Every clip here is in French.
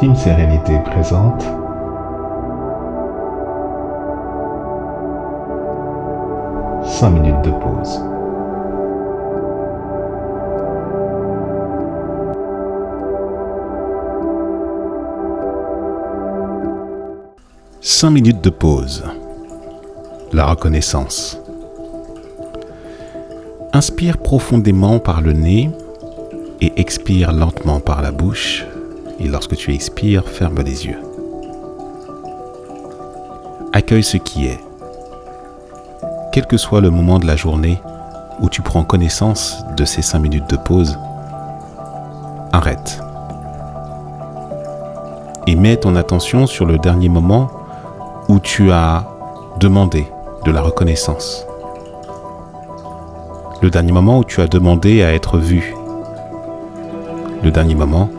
Team Sérénité présente 5 minutes de pause. Cinq minutes de pause. La reconnaissance. Inspire profondément par le nez et expire lentement par la bouche. Et lorsque tu expires, ferme les yeux. Accueille ce qui est. Quel que soit le moment de la journée où tu prends connaissance de ces 5 minutes de pause, arrête. Et mets ton attention sur le dernier moment où tu as demandé de la reconnaissance. Le dernier moment où tu as demandé à être vu. Le dernier moment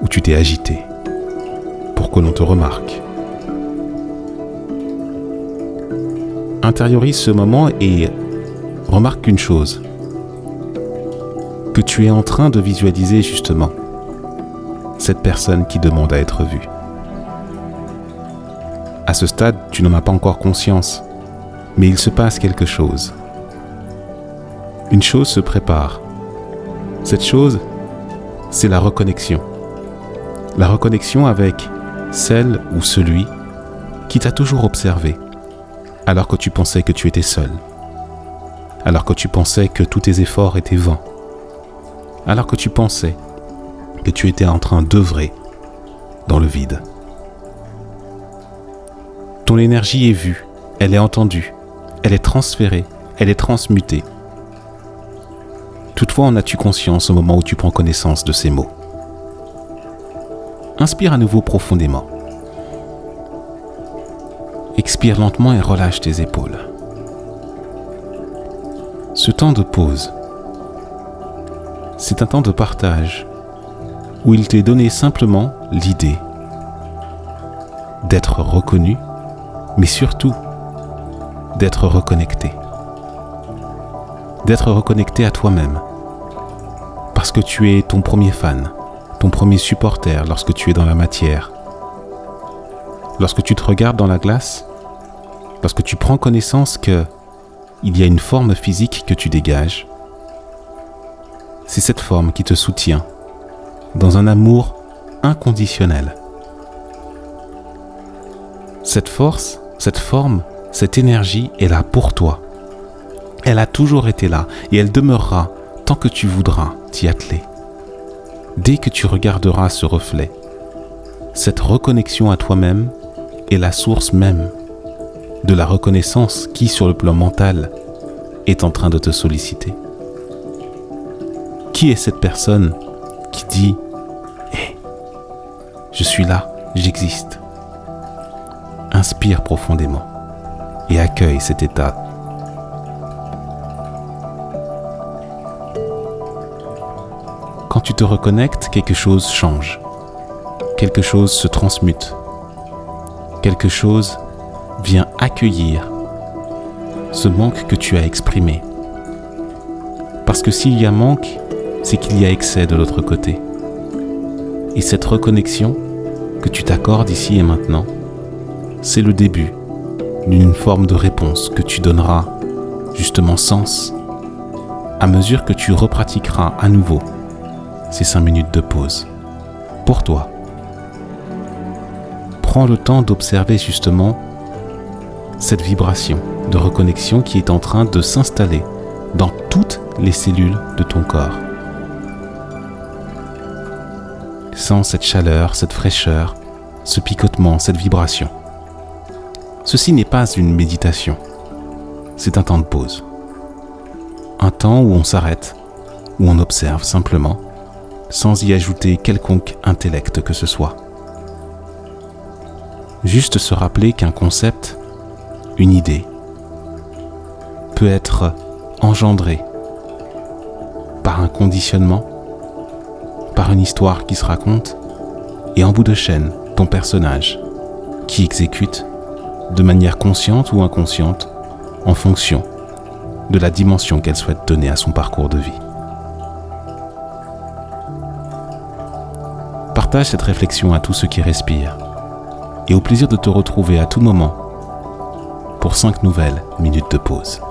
où tu t'es agité pour que l'on te remarque. Intériorise ce moment et remarque une chose, que tu es en train de visualiser justement cette personne qui demande à être vue. À ce stade, tu n'en as pas encore conscience, mais il se passe quelque chose. Une chose se prépare. Cette chose, c'est la reconnexion. La reconnexion avec celle ou celui qui t'a toujours observé, alors que tu pensais que tu étais seul, alors que tu pensais que tous tes efforts étaient vains, alors que tu pensais que tu étais en train d'œuvrer dans le vide. Ton énergie est vue, elle est entendue, elle est transférée, elle est transmutée. Toutefois, en as-tu conscience au moment où tu prends connaissance de ces mots? Inspire à nouveau profondément. Expire lentement et relâche tes épaules. Ce temps de pause, c'est un temps de partage où il t'est donné simplement l'idée d'être reconnu, mais surtout d'être reconnecté. D'être reconnecté à toi-même, parce que tu es ton premier fan, ton premier supporter lorsque tu es dans la matière. Lorsque tu te regardes dans la glace, lorsque tu prends connaissance qu'il y a une forme physique que tu dégages, c'est cette forme qui te soutient dans un amour inconditionnel. Cette force, cette forme, cette énergie est là pour toi. Elle a toujours été là et elle demeurera tant que tu voudras t'y atteler. Dès que tu regarderas ce reflet, cette reconnexion à toi-même est la source même de la reconnaissance qui, sur le plan mental, est en train de te solliciter. Qui est cette personne qui dit « Hé, je suis là, j'existe ». Inspire profondément et accueille cet état. Quand tu te reconnectes, quelque chose change. Quelque chose se transmute. Quelque chose vient accueillir ce manque que tu as exprimé. Parce que s'il y a manque, c'est qu'il y a excès de l'autre côté. Et cette reconnexion que tu t'accordes ici et maintenant, c'est le début d'une forme de réponse que tu donneras justement sens à mesure que tu repratiqueras à nouveau ces 5 minutes de pause pour toi. Prends le temps d'observer justement cette vibration de reconnexion qui est en train de s'installer dans toutes les cellules de ton corps. Sens cette chaleur, cette fraîcheur, ce picotement, cette vibration. Ceci n'est pas une méditation, c'est un temps de pause. Un temps où on s'arrête, où on observe simplement, sans y ajouter quelconque intellect que ce soit. Juste se rappeler qu'un concept, une idée, peut être engendré par un conditionnement, par une histoire qui se raconte, et en bout de chaîne, ton personnage, qui exécute de manière consciente ou inconsciente, en fonction de la dimension qu'elle souhaite donner à son parcours de vie. Partage cette réflexion à tous ceux qui respirent et au plaisir de te retrouver à tout moment pour 5 nouvelles minutes de pause.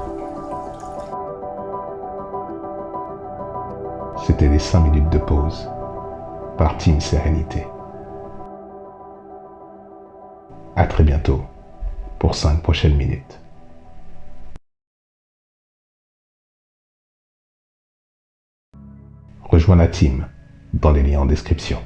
C'était les 5 minutes de pause par Team Sérénité. À très bientôt pour 5 prochaines minutes. Rejoins la team dans les liens en description.